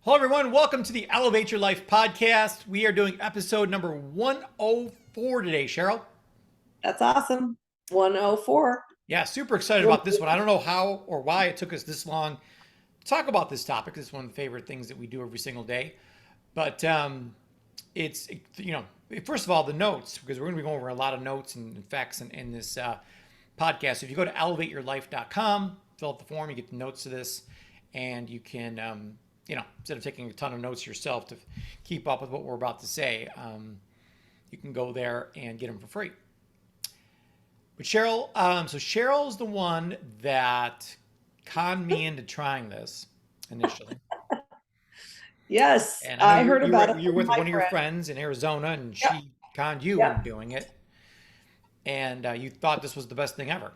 Hello, everyone. Welcome to the Elevate Your Life podcast. We are doing episode number 104 today, Cheryl. That's awesome. 104. Yeah, super excited about this one. I don't know how or why it took us this long to talk about this topic. It's one of the favorite things that we do every single day. But it's, first of all, the notes, because we're going to be going over a lot of notes and facts in this podcast. So if you go to elevateyourlife.com, fill out the form, you get the notes to this, and you can, instead of taking a ton of notes yourself to keep up with what we're about to say, you can go there and get them for free. But Cheryl, so Cheryl's the one that conned me into trying this initially. Yes, And I know I heard about it you're from with my one of your friend. friends in Arizona, and Yep, she conned you into yep. doing it, and you thought this was the best thing ever.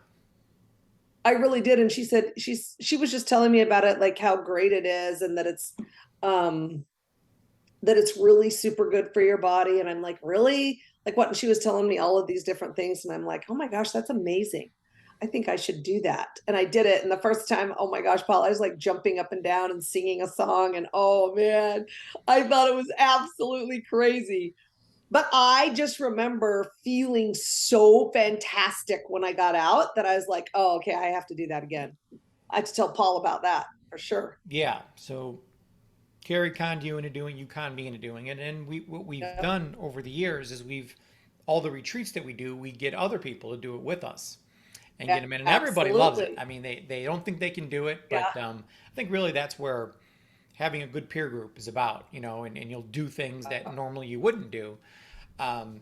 I really did. And she said she was just telling me about it, like how great it is, and um that it's really super good for your body. And I'm like, really? Like what? And she was telling me all of these different things, and I'm like, oh my gosh, that's amazing. I think I should do that. And I did it. And the first time, oh my gosh, Paul, I was like jumping up and down and singing a song. And oh man, I thought it was absolutely crazy. But I just remember feeling so fantastic when I got out that I was like, oh, okay, I have to do that again. I have to tell Paul about that for sure. Yeah. So Carrie conned you into doing, you conned me into doing it, and what we've Yeah, done over the years is all the retreats that we do, we get other people to do it with us and get yeah, them in, and everybody loves it. absolutely. I mean, they don't think they can do it, Yeah. but I think really that's where having a good peer group is about, and you'll do things that normally you wouldn't do, um,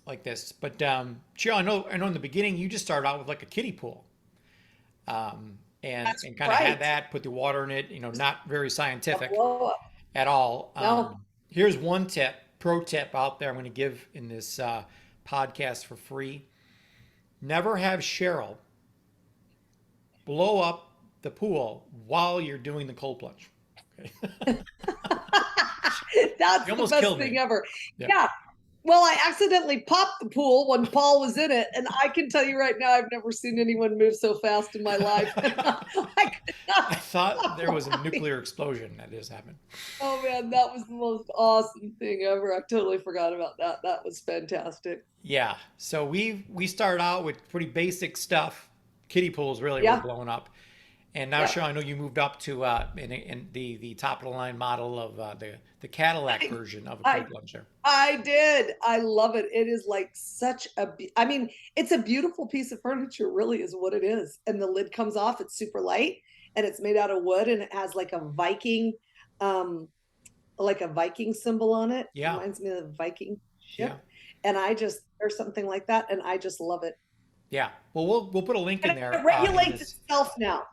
like this. But Cheryl, I know in the beginning you just started out with like a kiddie pool, and That's kind of had right. that, put the water in it, not very A scientific blow up. at all. No, Here's one pro tip out there I'm going to give in this podcast for free. Never have Cheryl blow up the pool while you're doing the cold plunge. Okay. that's You the almost best killed me. thing ever. Yeah. Yeah. Well, I accidentally popped the pool when Paul was in it. And I can tell you right now, I've never seen anyone move so fast in my life. I could not I thought stop there was a laughing. nuclear explosion that just happened. Oh man, that was the most awesome thing ever. I totally forgot about that. That was fantastic. Yeah. So we started out with pretty basic stuff. Kiddie pools really were Yeah. blowing up. And now, Yeah. Cheryl, I know you moved up to in the top of the line model of the Cadillac I, version of a I cold plunger. I did. I love it. It is like such I mean, it's a beautiful piece of furniture, really is what it is. And the lid comes off, it's super light, and it's made out of wood, and it has um like a Viking symbol on it. Yeah, Reminds me of the Viking yeah, ship. And I just there's something like that, and I just love it. yeah. Well, we'll put a link in And it there in regulates this. itself now.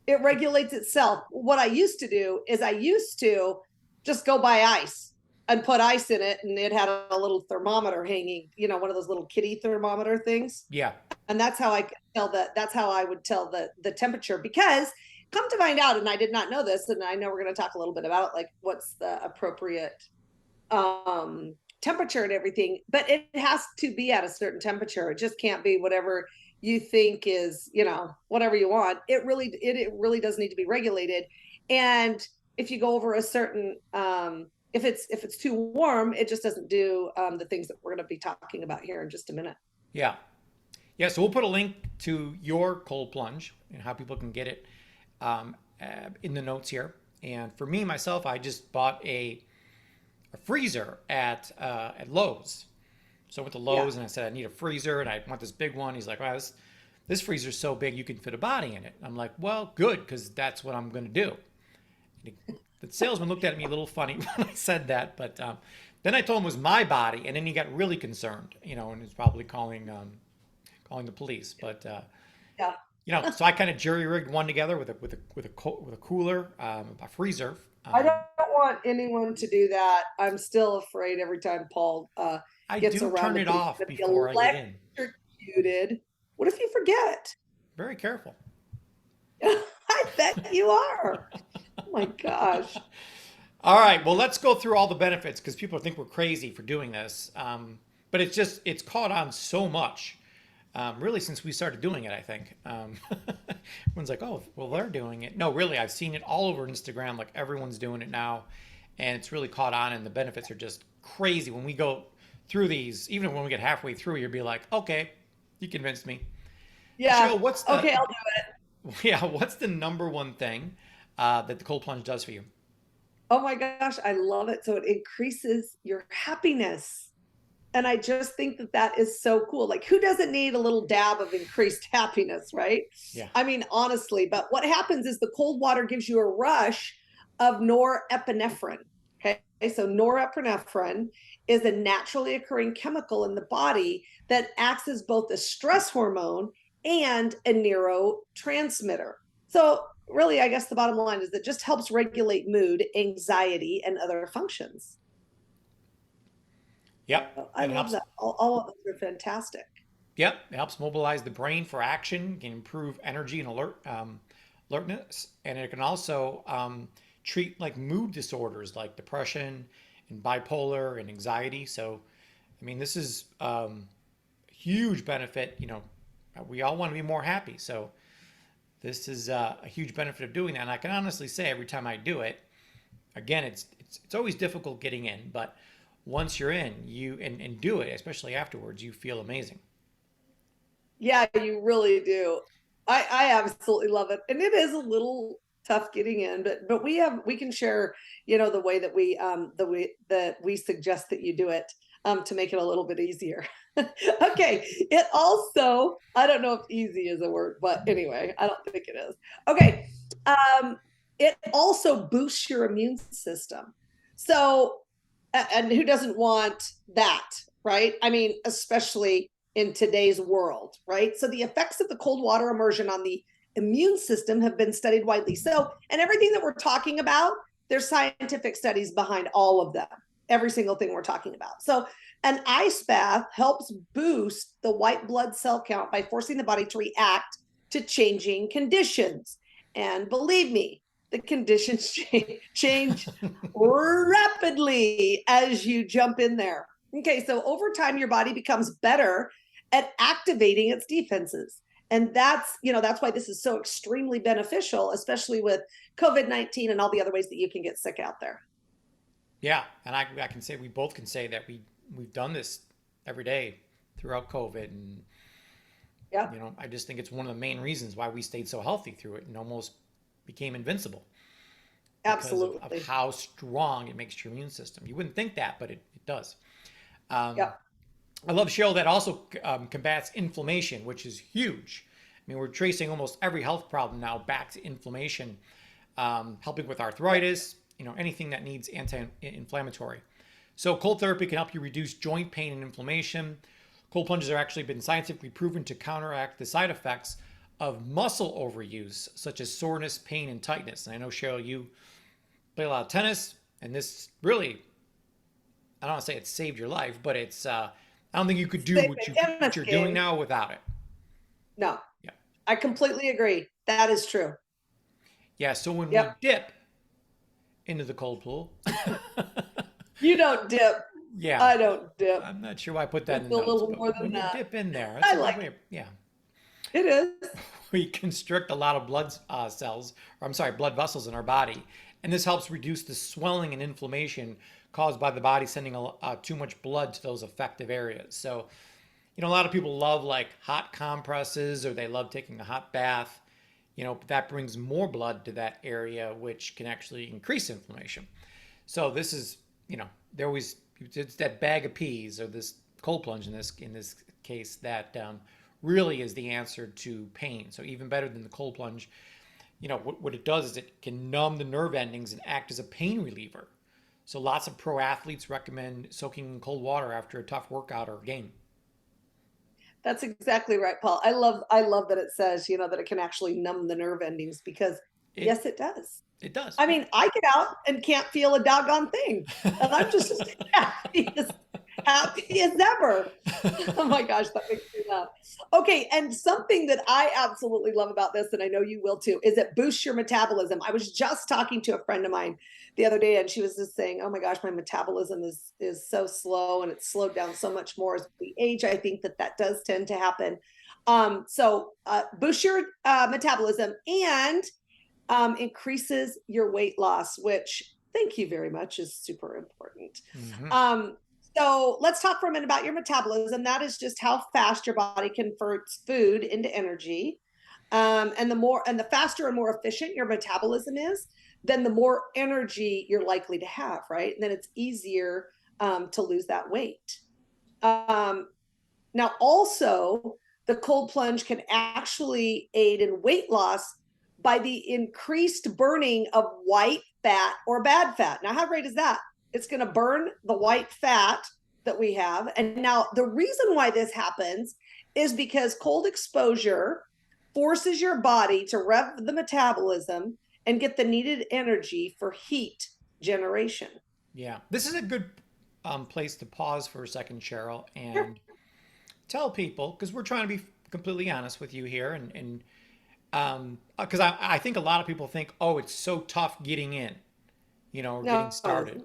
It regulates itself. What I used to do is I used to just go buy ice and put ice in it, and it had a little thermometer hanging, one of those little kitty thermometer things. Yeah, And that's how I could tell that's how I would tell the temperature, because come to find out, and I did not know this, and I know we're going to talk a little bit about it, like what's the appropriate temperature and everything, but it has to be at a certain temperature. It just can't be whatever you think is, whatever you want. It really does need to be regulated. And if you go over a certain if it's too warm, it just doesn't do the things that we're going to be talking about here in just a minute. yeah, yeah. So we'll put a link to your cold plunge and how people can get it in the notes here. And for me myself, I just bought a freezer at Lowe's. So I went to Yeah. Lowe's and I said I need a freezer and I want this big one. He's like, wow, this freezer's so big you can fit a body in it. I'm like, well, good, because that's what I'm going to do. The salesman looked at me a little funny when I said that, but then I told him it was my body, and then he got really concerned, and was probably calling the police. But Yeah. so I kind of jury rigged one together with a cooler, a freezer. I don't want anyone to do that. I'm still afraid every time Paul I gets do around turn that it he's off going to be before I get in. electrocuted. What if you forget? Very careful. I bet you are. Oh my gosh. All right, well, let's go through all the benefits because people think we're crazy for doing this. But it's caught on so much, really, since we started doing it, I think. Everyone's like, oh, well, they're doing it. No, really, I've seen it all over Instagram. Like everyone's doing it now. and it's really caught on, and the benefits are just crazy. When we go through these, even when we get halfway through, you'll be like, okay, you convinced me. Yeah. Cheryl, what's the Okay, I'll do it. yeah, what's the number one thing that the cold plunge does for you? Oh my gosh, I love it. So it increases your happiness. And I just think that that is so cool. Like, who doesn't need a little dab of increased happiness, right? Yeah. I mean, honestly, but what happens is the cold water gives you a rush of norepinephrine. Okay. So, norepinephrine is a naturally occurring chemical in the body that acts as both a stress hormone and a neurotransmitter. So, really, I guess the bottom line is that just helps regulate mood, anxiety, and other functions. Yep. I And it love helps. that. All of them are fantastic. Yep. It helps mobilize the brain for action, can improve energy and alertness, and it can also treat like mood disorders like depression and bipolar and anxiety. So, I mean, this is a huge benefit. We all want to be more happy. So, this is a huge benefit of doing that. And I can honestly say every time I do it, again, it's always difficult getting in, but once you're in, and do it, especially afterwards, you feel amazing. Yeah, you really do. I absolutely love it. And it is a little tough getting in, but we can share, the way that we suggest that you do it to make it a little bit easier. Okay. It also, I don't know if easy is a word, but anyway, I don't think it is. Okay. Um, it also boosts your immune system. So, and who doesn't want that, right? I mean, especially in today's world, right? So the effects of the cold water immersion on the immune system have been studied widely. So, and everything that we're talking about, there's scientific studies behind all of them, every single thing we're talking about. So, an ice bath helps boost the white blood cell count by forcing the body to react to changing conditions. And believe me, the conditions change rapidly as you jump in there. Okay, so over time, your body becomes better at activating its defenses. And that's why this is so extremely beneficial, especially with COVID-19 and all the other ways that you can get sick out there. Yeah, and I can say we both can say that we've done this every day throughout COVID, and Yeah, I just think it's one of the main reasons why we stayed so healthy through it and almost became invincible because of absolutely. how strong it makes your immune system. You wouldn't think that, but it does. Yeah, I love Cheryl that also combats inflammation, which is huge. I mean, we're tracing almost every health problem now back to inflammation, helping with arthritis, anything that needs anti-inflammatory. So cold therapy can help you reduce joint pain and inflammation. Cold plunges are actually been scientifically proven to counteract the side effects of muscle overuse, such as soreness, pain, and tightness. And I know, Cheryl, you play a lot of tennis, and this really, I don't want to say it saved your life, but I don't think you could do save what the you what tennis you're doing game. now without it. No, Yeah. I completely agree. That is true. Yeah. So when we Yep. dip into the cold pool, You don't dip. yeah, I don't dip. I'm not sure why I put that in It's the a notes, little but more than when you that. dip in there, that's I a good like way. Yeah, it. It is. we constrict a lot of blood cells, or I'm sorry, blood vessels in our body, and this helps reduce the swelling and inflammation caused by the body sending too much blood to those affected areas. So, a lot of people love like hot compresses, or they love taking a hot bath. That brings more blood to that area, which can actually increase inflammation. So this is, there always it's that bag of peas or this cold plunge in this case that really is the answer to pain. So even better than the cold plunge, what it does is it can numb the nerve endings and act as a pain reliever. So lots of pro athletes recommend soaking in cold water after a tough workout or game. That's exactly right, Paul. I love that it says, that it can actually numb the nerve endings because It yes, it does. it does. I Yeah. mean, I get out and can't feel a doggone thing. And I'm just as happy as ever. Oh my gosh, that makes me laugh. Okay, and something that I absolutely love about this, and I know you will too, is it boosts your metabolism. I was just talking to a friend of mine the other day, and she was just saying, "Oh my gosh, my metabolism is so slow, and it's slowed down so much more as we age." I think that does tend to happen. So boost your metabolism and increases your weight loss, which thank you very much is super important. Mm-hmm. So let's talk for a minute about your metabolism. That is just how fast your body converts food into energy. And the faster and more efficient your metabolism is, then the more energy you're likely to have, right? And then it's easier to lose that weight. Um, Now, also, the cold plunge can actually aid in weight loss by the increased burning of white fat or bad fat. Now, how great is that? It's going to burn the white fat that we have. And now, the reason why this happens is because cold exposure forces your body to rev the metabolism and get the needed energy for heat generation. Yeah, this is a good place to pause for a second, Cheryl, Sure. and tell people, because we're trying to be completely honest with you here, and because I think a lot of people think, oh, it's so tough getting in, or getting No, started.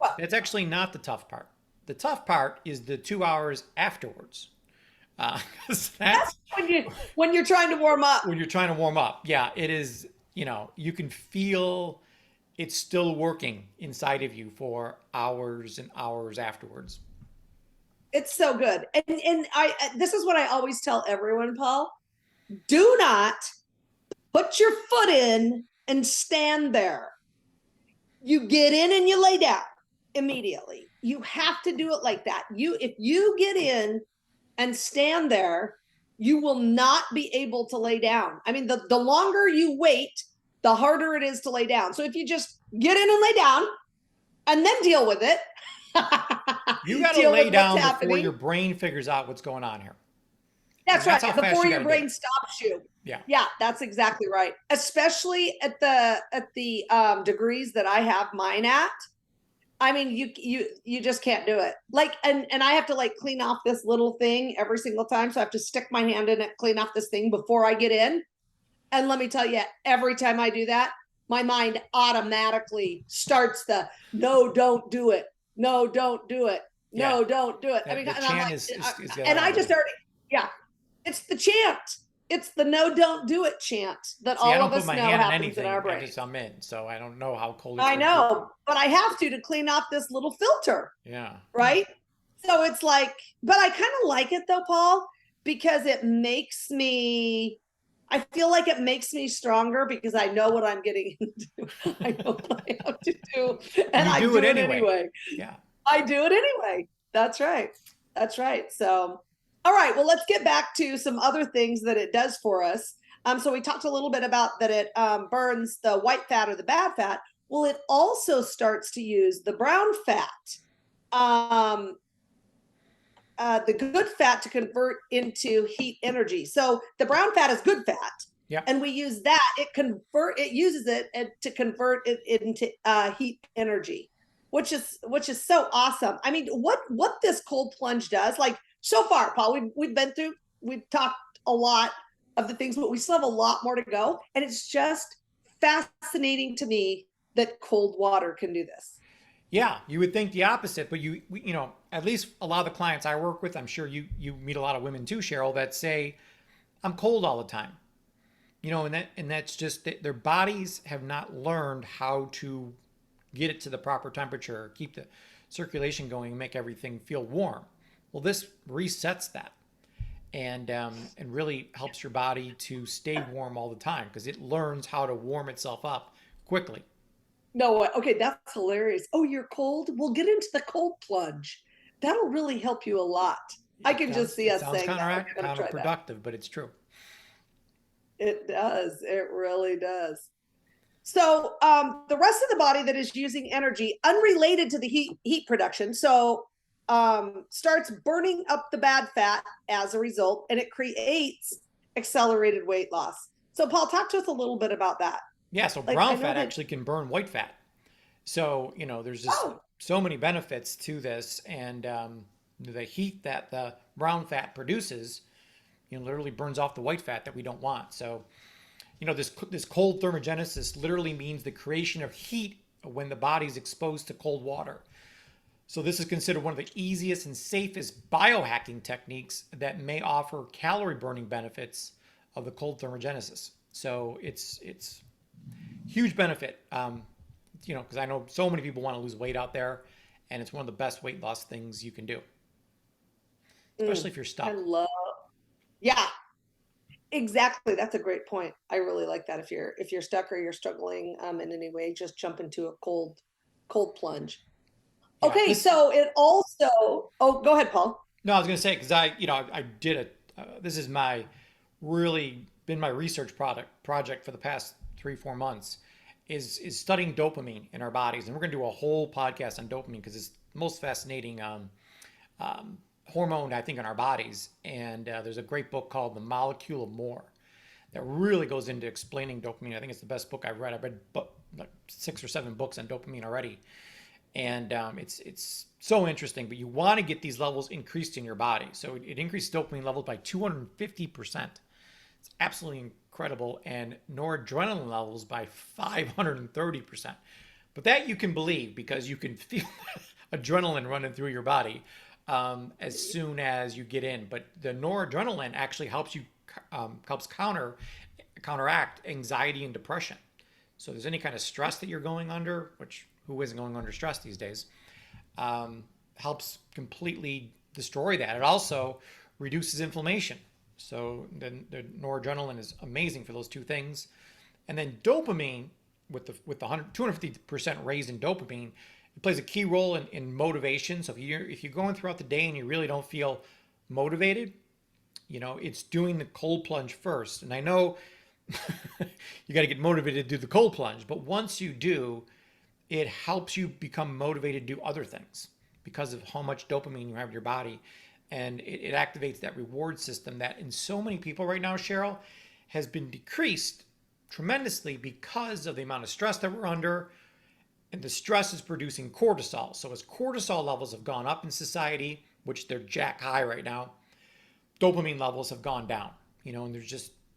well, That's actually not the tough part. The tough part is the 2 hours afterwards. 'Cause that's when you're trying to warm up. when you're trying to warm up. Yeah, it is, you can feel it's still working inside of you for hours and hours afterwards. It's so good. And I this is what I always tell everyone, Paul. Do not put your foot in and stand there. You get in and you lay down immediately. You have to do it like that. If you get in and stand there, you will not be able to lay down. I mean, the longer you wait, the harder it is to lay down. So if you just get in and lay down and then deal with it, You got to deal lay with what's down before happening. your brain figures out what's going on here. That's That's right. how fast Before you your got to do brain it. stops you. Yeah. Yeah, that's exactly right. Especially at the degrees that I have mine at. I mean, you just can't do it. Like, and I have to like clean off this little thing every single time. So I have to stick my hand in it, clean off this thing before I get in. And let me tell you, every time I do that, my mind automatically starts the no, don't do it. No, don't do it. Yeah. No, don't do it. I mean, The and I'm chant like, is and I allowed just in. already, yeah, it's the chant. It's the no, don't do it chant that See, I all don't of put us my know hand in happens in our anything. brain. I'm in, so I don't know how cold it's I going to be. know, but I have to clean off this little filter, Yeah. right? So it's like, but I kind of like it though, Paul, because I feel like it makes me stronger because I know what I'm getting into. I know what I have to do, and You I do it do it anyway. anyway. Yeah. I do it anyway. That's right. That's right. So, all right. Well, let's get back to some other things that it does for us. So we talked a little bit about that it burns the white fat or the bad fat. Well, it also starts to use the brown fat, um, the good fat to convert into heat energy. So the brown fat is good fat, Yeah. and we use that. It uses it to convert it into heat energy, which is so awesome. I mean, what this cold plunge does, like so far, Paul, we've talked a lot of the things, but we still have a lot more to go, and it's just fascinating to me that cold water can do this. Yeah, you would think the opposite, but at least a lot of the clients I work with, I'm sure you meet a lot of women too, Cheryl, that say I'm cold all the time. And that's just that their bodies have not learned how to get it to the proper temperature, keep the circulation going, and make everything feel warm. Well, this resets that, and really helps your body to stay warm all the time because it learns how to warm itself up quickly. No, okay, that's hilarious. Oh, you're cold? We'll get into the cold plunge. That'll really help you a lot. I It can just sounds see it us sounds saying that. Okay, I'm gonna try that. counterproductive, but it's true. It does. It really does. So the rest of the body that is using energy unrelated to the heat production, so starts burning up the bad fat as a result, and it creates accelerated weight loss. So Paul, talk to us a little bit about that. Yeah, so Like I brown know fat that. actually can burn white fat. So, there's just Oh, so many benefits to this. And the heat that the brown fat produces, literally burns off the white fat that we don't want. So, this cold thermogenesis literally means the creation of heat when the body's exposed to cold water. So, this is considered one of the easiest and safest biohacking techniques that may offer calorie burning benefits of the cold thermogenesis. So, it's huge benefit. because I know so many people want to lose weight out there, and it's one of the best weight loss things you can do, especially Mm, if you're I stuck. love, yeah, exactly. That's a great point. I really like that. If you're stuck or you're struggling in any way, just jump into a cold plunge. Yeah, Okay, this. so it also, oh, go ahead, Paul. No, I was going to say because I did it. This is my really been my research project for the past 3 4 months is studying dopamine in our bodies, and we're going to do a whole podcast on dopamine because it's the most fascinating hormone I think in our bodies. And there's a great book called The Molecule of More that really goes into explaining dopamine. I think it's the best book I've read. I've read like 6 or 7 books on dopamine already, and it's so interesting. But you want to get these levels increased in your body, so it increases dopamine levels by 250%. It's absolutely incredible, and noradrenaline levels by 530%. But that you can believe because you can feel adrenaline running through your body as soon as you get in. But the noradrenaline actually helps you helps counteract anxiety and depression. So there's any kind of stress that you're going under, which who isn't going under stress these days, helps completely destroy that. It also reduces inflammation. So the noradrenaline is amazing for those two things. And then dopamine, with the 250% raise in dopamine, it plays a key role in motivation. So if you're going throughout the day and you really don't feel motivated, it's doing the cold plunge first. And I know you got to get motivated to do the cold plunge, but once you do, it helps you become motivated to do other things because of how much dopamine you have in your body. And it activates that reward system that in so many people right now, Cheryl, has been decreased tremendously because of the amount of stress that we're under. And the stress is producing cortisol. So as cortisol levels have gone up in society, which they're jack high right now, dopamine levels have gone down. And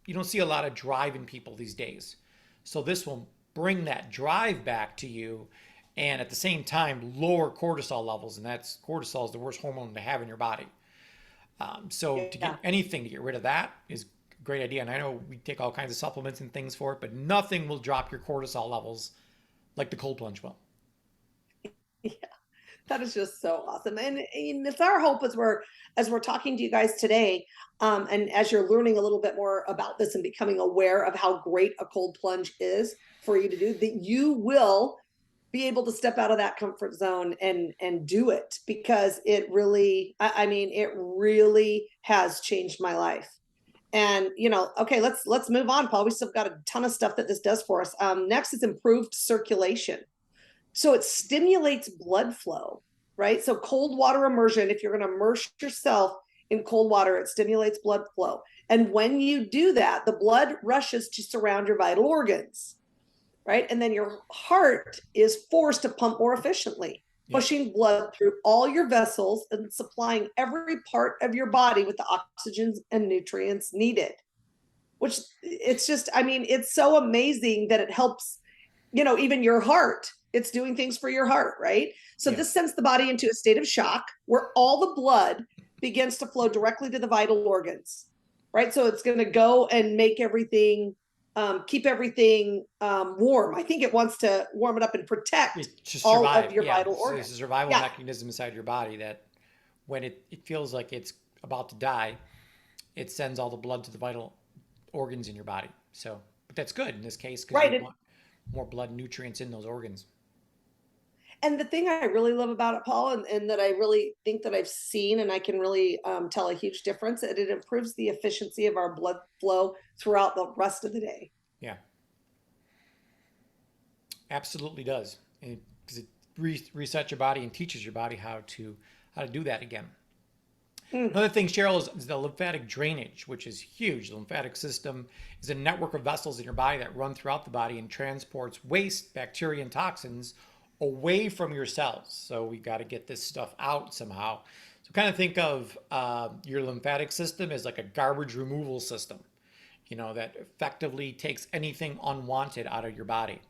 you don't see a lot of drive in people these days. So this will bring that drive back to you and at the same time lower cortisol levels. And that's cortisol is the worst hormone to have in your body. So to get Yeah. anything to get rid of that is a great idea. And I know we take all kinds of supplements and things for it, but nothing will drop your cortisol levels like the cold plunge will. Yeah. That is just so awesome. And it's our hope as we're talking to you guys today, and as you're learning a little bit more about this and becoming aware of how great a cold plunge is for you to do, that you will be able to step out of that comfort zone and do it, because it really, I mean, it really has changed my life. And okay, let's move on, Paul. We still got a ton of stuff that this does for us. Next is improved circulation. So it stimulates blood flow, right? So cold water immersion, if you're going to immerse yourself in cold water, it stimulates blood flow. And when you do that, the blood rushes to surround your vital organs, right? And then your heart is forced to pump more efficiently, Yep. pushing blood through all your vessels and supplying every part of your body with the oxygen and nutrients needed. Which it's just, I mean, it's so amazing that it helps, even your heart. It's doing things for your heart, right? So Yeah. this sends the body into a state of shock where all the blood begins to flow directly to the vital organs, right? So it's going to go and make everything, keep everything warm. I think it wants to warm it up and protect It's to all of survive. your Yeah. vital So there's organs. a survival Yeah, mechanism inside your body that when it feels like it's about to die, it sends all the blood to the vital organs in your body. So, but that's good in this case because you right. want more blood nutrients in those organs. And the thing I really love about it, Paul, and that I really think that I've seen and I can really tell a huge difference, that it improves the efficiency of our blood flow throughout the rest of the day. Yeah, absolutely does. Because it resets your body and teaches your body how to do that again. Mm. Another thing, Cheryl, is the lymphatic drainage, which is huge. The lymphatic system is a network of vessels in your body that run throughout the body and transports waste, bacteria, and toxins away from your cells. So we got to get this stuff out somehow. So kind of think of your lymphatic system as like a garbage removal system, that effectively takes anything unwanted out of your body.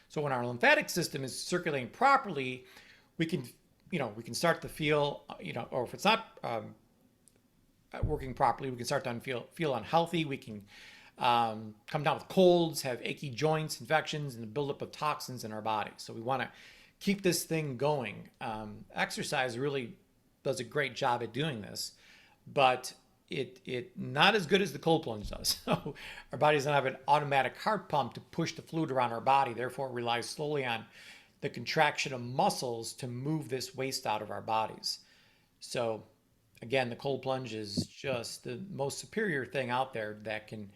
So when our lymphatic system is circulating properly, we can, we can start to feel, or if it's not working properly, we can start to feel unhealthy. We can come down with colds, have achy joints, infections, and the buildup of toxins in our body. So we want to keep this thing going. Exercise really does a great job at doing this, but it not as good as the cold plunge does. So our body doesn't have an automatic heart pump to push the fluid around our body. Therefore, it relies solely on the contraction of muscles to move this waste out of our bodies. So again, the cold plunge is just the most superior thing out there that can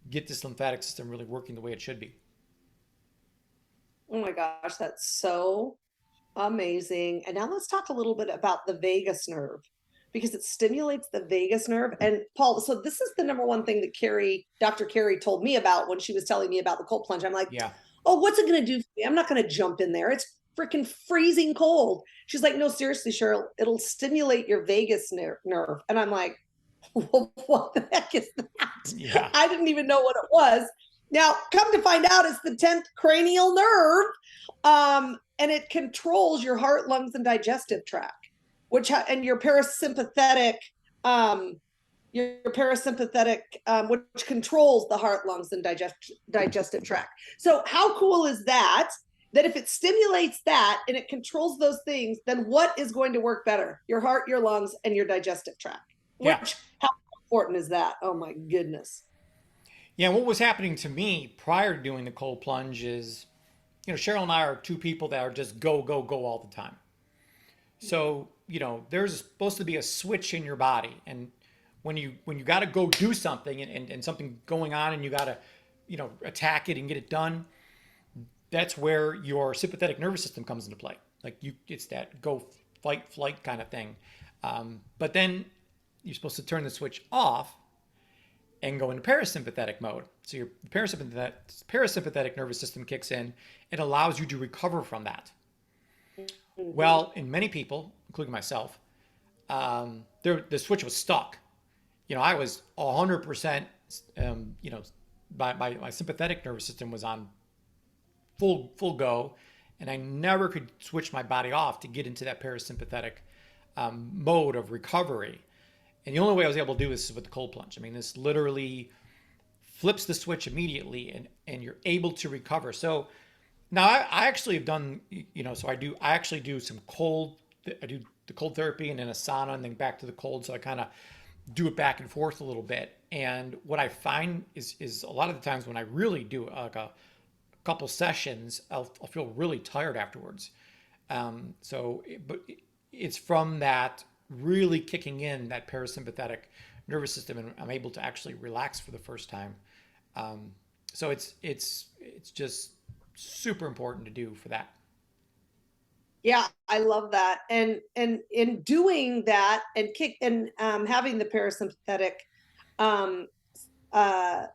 get this lymphatic system really working the way it should be. Oh my gosh, that's so amazing. And now let's talk a little bit about the vagus nerve because it stimulates the vagus nerve. And Paul, so this is the number one thing that Dr. Carrie told me about when she was telling me about the cold plunge. I'm like, Yeah. oh, what's it going to do for me? I'm not going to jump in there. It's freaking freezing cold. She's like, no, seriously, Cheryl, it'll stimulate your vagus nerve. And I'm like, well, what the heck is that? Yeah. I didn't even know what it was. Now, come to find out, it's the 10th cranial nerve, and it controls your heart, lungs, and digestive tract, and your parasympathetic, um, which controls the heart, lungs, and digestive tract. So, how cool is that? That if it stimulates that and it controls those things, then what is going to work better? Your heart, your lungs, and your digestive tract. Yeah. How important is that? Oh my goodness. Yeah. What was happening to me prior to doing the cold plunge is, Cheryl and I are two people that are just go, go, go all the time. So, there's supposed to be a switch in your body. And when you got to go do something and something going on and you got to, attack it and get it done, that's where your sympathetic nervous system comes into play. It's that go, fight, flight kind of thing. But then you're supposed to turn the switch off and go into parasympathetic mode. So your parasympathetic nervous system kicks in. It allows you to recover from that. Mm-hmm. Well, in many people, including myself, the switch was stuck. I was 100%, my sympathetic nervous system was on full go, and I never could switch my body off to get into that parasympathetic mode of recovery. And the only way I was able to do this is with the cold plunge. I mean, this literally flips the switch immediately, and you're able to recover. So now I actually have done, I actually do some cold. I do the cold therapy and then a sauna and then back to the cold. So I kind of do it back and forth a little bit. And what I find is a lot of the times when I really do like a couple sessions, I'll feel really tired afterwards. But it's from that really kicking in that parasympathetic nervous system, and I'm able to actually relax for the first time. So it's just super important to do for that. Yeah, I love that. And in doing that and having the parasympathetic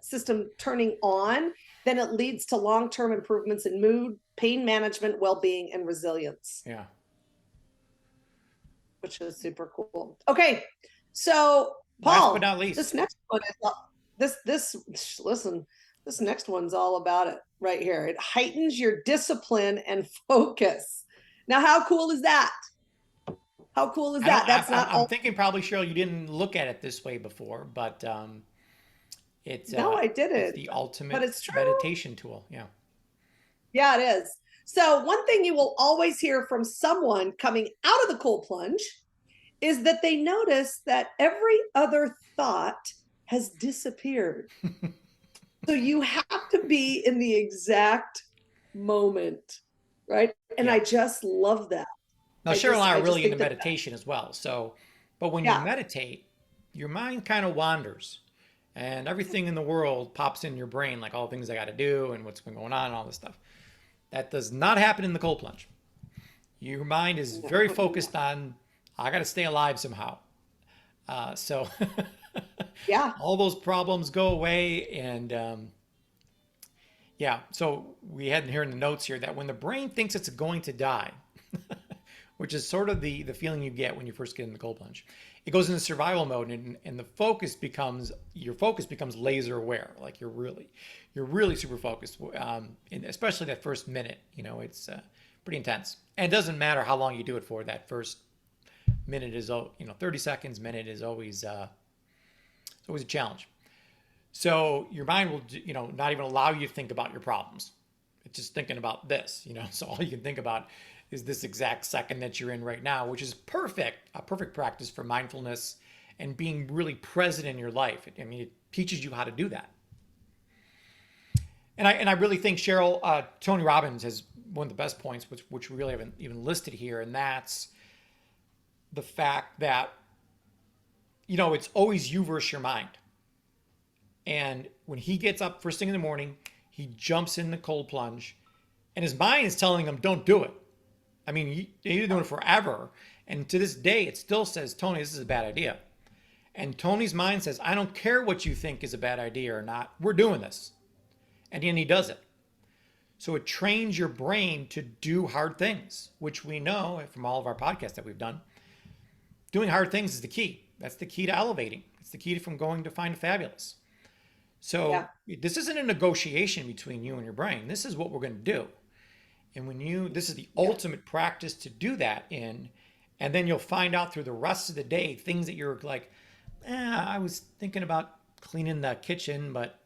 system turning on, then it leads to long-term improvements in mood, pain management, well-being, and resilience. Yeah. Which is super cool. Okay, so Paul, last but not least, this next one is this next one's all about it right here. It heightens your discipline and focus. Now, how cool is that? How cool is that? I'm thinking probably, Cheryl, you didn't look at it this way before, but no, I didn't. It's the ultimate but it's true. meditation tool. Yeah. Yeah, it is. So one thing you will always hear from someone coming out of the cold plunge is that they notice that every other thought has disappeared. So you have to be in the exact moment, right? And yeah. I just love that. Now, Cheryl and I are really into meditation as well. But when you meditate, your mind kind of wanders and everything in the world pops in your brain, like all the things I got to do and what's been going on and all this stuff. That does not happen in the cold plunge. Your mind is very focused on, I got to stay alive somehow. Yeah, all those problems go away. And so we had here in the notes here that when the brain thinks it's going to die, which is sort of the feeling you get when you first get in the cold plunge, it goes into survival mode, and your focus becomes laser aware. Like you're really super focused, and especially that first minute. It's pretty intense, and it doesn't matter how long you do it for. That first minute is 30 seconds. Minute is always it's always a challenge. So your mind will, not even allow you to think about your problems. It's just thinking about this. So all you can think about is this exact second that you're in right now, which is a perfect practice for mindfulness and being really present in your life. I mean, it teaches you how to do that. And I really think Cheryl, Tony Robbins has one of the best points, which we really haven't even listed here, and that's the fact that it's always you versus your mind. And when he gets up first thing in the morning, he jumps in the cold plunge, and his mind is telling him, "Don't do it." I mean, he's been doing it forever, and to this day, it still says, "Tony, this is a bad idea." And Tony's mind says, "I don't care what you think is a bad idea or not. We're doing this," and then he does it. So it trains your brain to do hard things, which we know from all of our podcasts that we've done. Doing hard things is the key. That's the key to elevating. It's the key from going to find fabulous. So Yeah. this isn't a negotiation between you and your brain. This is what we're going to do. And this is the Yeah. ultimate practice to do that in. And then you'll find out through the rest of the day things that you're like, I was thinking about cleaning the kitchen, but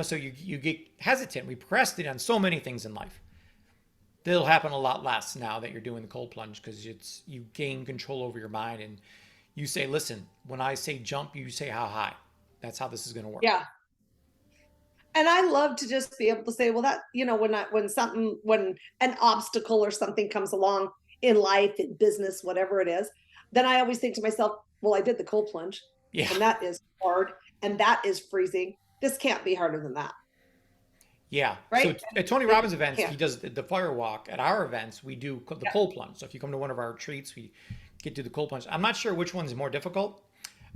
so you get hesitant. We procrastinate on so many things in life. That'll happen a lot less now that you're doing the cold plunge because you gain control over your mind and you say, listen, when I say jump, you say how high. That's how this is going to work. Yeah. And I love to just be able to say, well, that, when an obstacle or something comes along in life, in business, whatever it is, then I always think to myself, well, I did the cold plunge Yeah. and that is hard and that is freezing. This can't be harder than that. Yeah. So Right. at Tony It Robbins events, can't. he does the fire walk. At our events, we do the Yeah. cold plunge. So if you come to one of our retreats, we get to the cold plunge. I'm not sure which one's more difficult.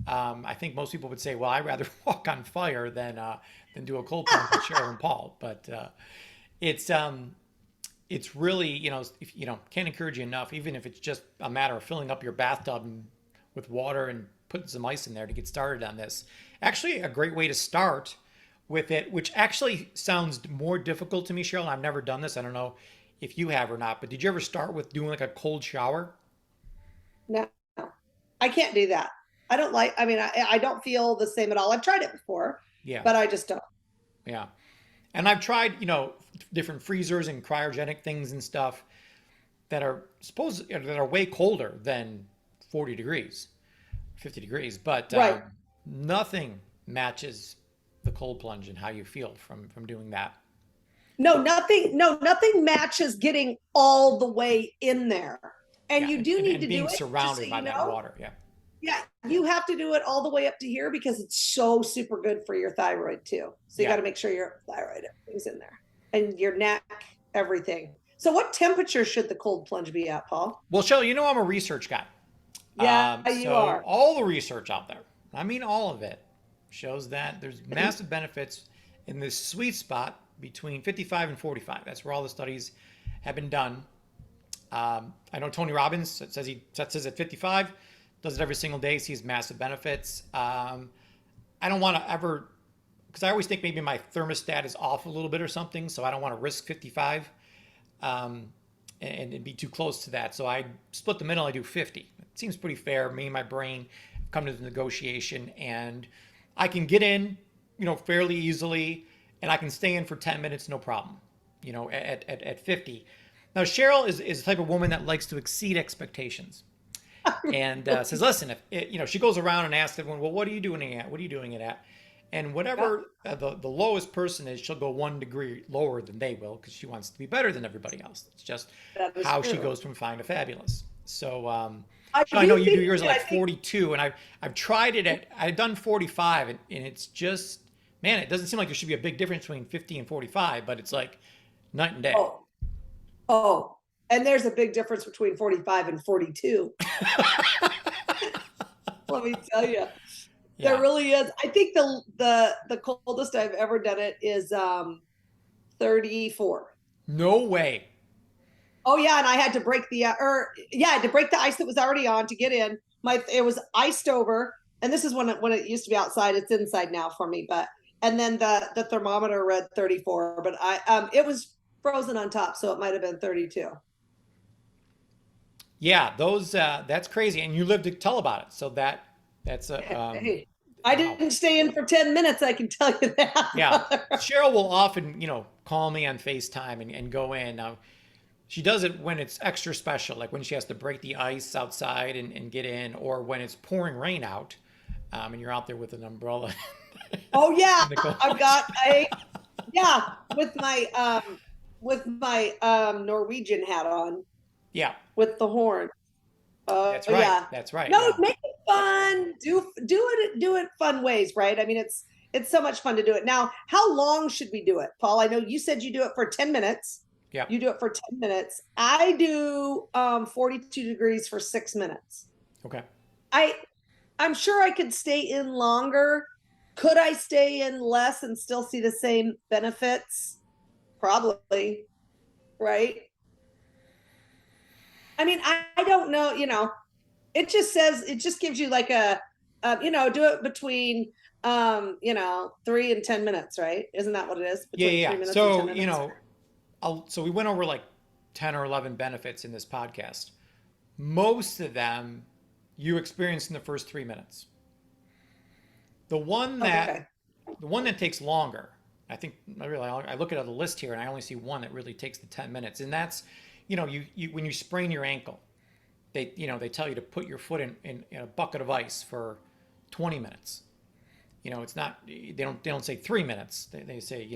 I think most people would say, well, I'd rather walk on fire than do a cold plunge with Cheryl and Paul. But it's it's really, if can't encourage you enough, even if it's just a matter of filling up your bathtub with water and putting some ice in there to get started on this. Actually, a great way to start with it, which actually sounds more difficult to me, Cheryl. I've never done this. I don't know if you have or not, but did you ever start with doing like a cold shower? No, I can't do that. I mean, I don't feel the same at all. I've tried it before, Yeah, but I just don't. yeah. And I've tried, different freezers and cryogenic things and stuff that are way colder than 40 degrees, 50 degrees, but Right. nothing matches the cold plunge and how you feel from doing that. No, nothing matches getting all the way in there. And Yeah, you do need and to do being it, just so surrounded by you that know. water. Yeah, Yeah, you have to do it all the way up to here because it's so super good for your thyroid too. So you yeah. got to make sure your thyroid, everything's in there, and your neck, everything. So what temperature should the cold plunge be at, Paul? Well, Shelley, I'm a research guy. Yeah, you So are. all the research out there, I mean all of it, shows that there's massive benefits in this sweet spot between 55 and 45. That's where all the studies have been done. I know Tony Robbins says he sets his at 55, does it every single day, sees massive benefits. I don't want to ever, because I always think maybe my thermostat is off a little bit or something, so I don't want to risk 55 and it'd be too close to that. So I split the middle, I do 50. It seems pretty fair. Me and my brain come to the negotiation, and I can get in, fairly easily, and I can stay in for 10 minutes, no problem, at 50. Now, Cheryl is the type of woman that likes to exceed expectations and says, listen, if she goes around and asks everyone, well, what are you doing it at? What are you doing it at? And Yeah, whatever the lowest person is, she'll go 1 degree lower than they will because she wants to be better than everybody else. It's just that is how she true. goes from fine to fabulous. So, I I know do you do think yours at that I like think 42, and I've tried it I've done 45, and it's just, man, it doesn't seem like there should be a big difference between 50 and 45, but it's like night and day. oh, oh, and there's a big difference between 45 and 42. Let me tell you. There Yeah. really is. I think the coldest I've ever done it is 34. No way. Oh yeah, and I had to break I had to break the ice that was already on to get in. It was iced over, and this is when it used to be outside. It's inside now for me, but and then the thermometer read 34, but it was frozen on top, so it might have been 32. Yeah, those that's crazy, and you live to tell about it. So that's a Hey, I Wow. didn't stay in for 10 minutes, I can tell you Yeah. that. Cheryl will often, call me on FaceTime and go in. Now, she does it when it's extra special, like when she has to break the ice outside and get in, or when it's pouring rain out, and you're out there with an umbrella Oh yeah, in the cold. I've got a yeah, with my Norwegian hat on Yeah, with the horn. Oh that's right. yeah. That's right. No, Yeah. make it fun. Do it fun ways, right? I mean, it's so much fun to do it. Now, how long should we do it, Paul? I know you said you do it for 10 minutes. Yeah. You do it for 10 minutes. I do 42 degrees for 6 minutes. Okay. I I'm sure I could stay in longer. Could I stay in less and still see the same benefits? Probably, right? I mean, I don't know, it just says, it just gives you like do it between 3 and 10 minutes, right? Isn't that what it is? Yeah, Between yeah, three yeah. minutes and 10 So, minutes. so we went over like 10 or 11 benefits in this podcast. Most of them you experience in the first 3 minutes. The one that Okay. the one that takes longer, I look at the list here and I only see one that really takes the 10 minutes. And that's, you when you sprain your ankle, they tell you to put your foot in a bucket of ice for 20 minutes. It's not, they don't say 3 minutes. They say,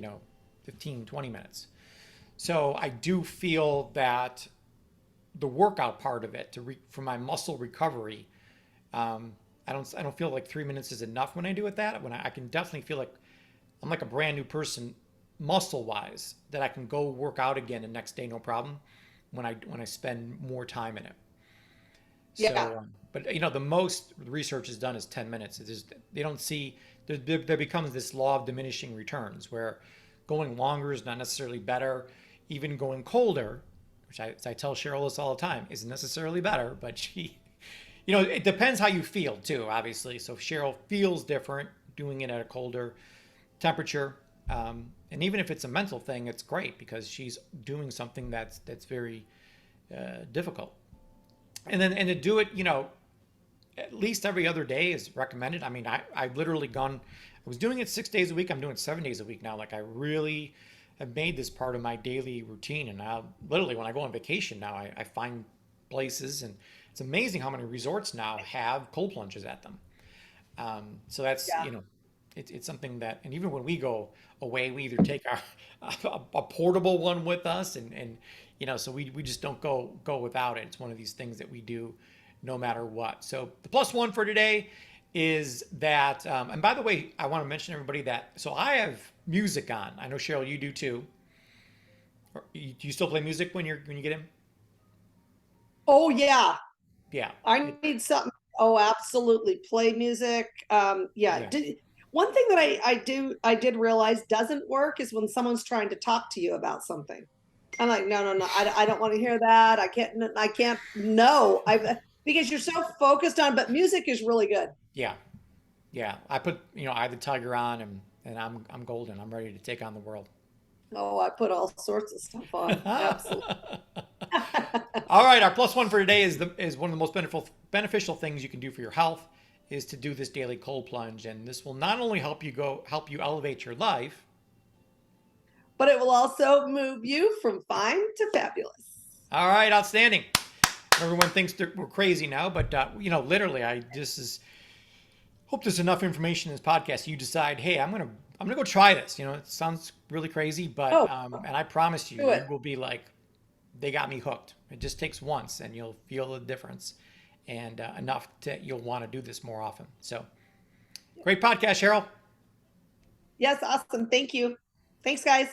15, 20 minutes. So I do feel that the workout part of it for my muscle recovery, I don't feel like 3 minutes is enough when I do it that. When I can definitely feel like I'm like a brand new person muscle wise that I can go work out again the next day, no problem, when I spend more time in it. Yeah. So, but the most research is done is 10 minutes. It is, they don't see, there becomes this law of diminishing returns where going longer is not necessarily better. Even going colder, which I tell Cheryl this all the time, isn't necessarily better, but it depends how you feel too, obviously. So if Cheryl feels different doing it at a colder temperature, and even if it's a mental thing, it's great because she's doing something that's very difficult. And to do it, at least every other day is recommended. I mean, I've literally gone. I was doing it 6 days a week. I'm doing 7 days a week now. Like I really have made this part of my daily routine. And now, literally, when I go on vacation now, I find places, and it's amazing how many resorts now have cold plunges at them. So that's Yeah. it's something that, and even when we go away, we either take a portable one with us, and so we just don't go without it. It's one of these things that we do no matter what. So the plus one for today is that, and by the way, I want to mention everybody that, so I have music on. I know Cheryl, you do too. Do you still play music when you get in? Oh yeah. Yeah. I need something. Oh, absolutely. Play music. Yeah. Yeah. One thing that I did realize doesn't work is when someone's trying to talk to you about something. I'm like, no, no, no. I don't want to hear that. I can't. No, because you're so focused on. But music is really good. Yeah. Yeah. I put Eye of the Tiger on, and I'm golden. I'm ready to take on the world. Oh, I put all sorts of stuff on. Absolutely. All right, our plus one for today is one of the most beneficial things you can do for your health is to do this daily cold plunge, and this will not only help you elevate your life. But it will also move you from fine to fabulous. All right, outstanding. Everyone thinks we're crazy now, but literally, hope there's enough information in this podcast. You decide, hey, I'm gonna go try this. It sounds really crazy, but Oh, and I promise you, do you it. will be like, they got me hooked. It just takes once, and you'll feel the difference, and enough that you'll want to do this more often. So, great podcast, Cheryl. Yes, awesome. Thank you. Thanks, guys.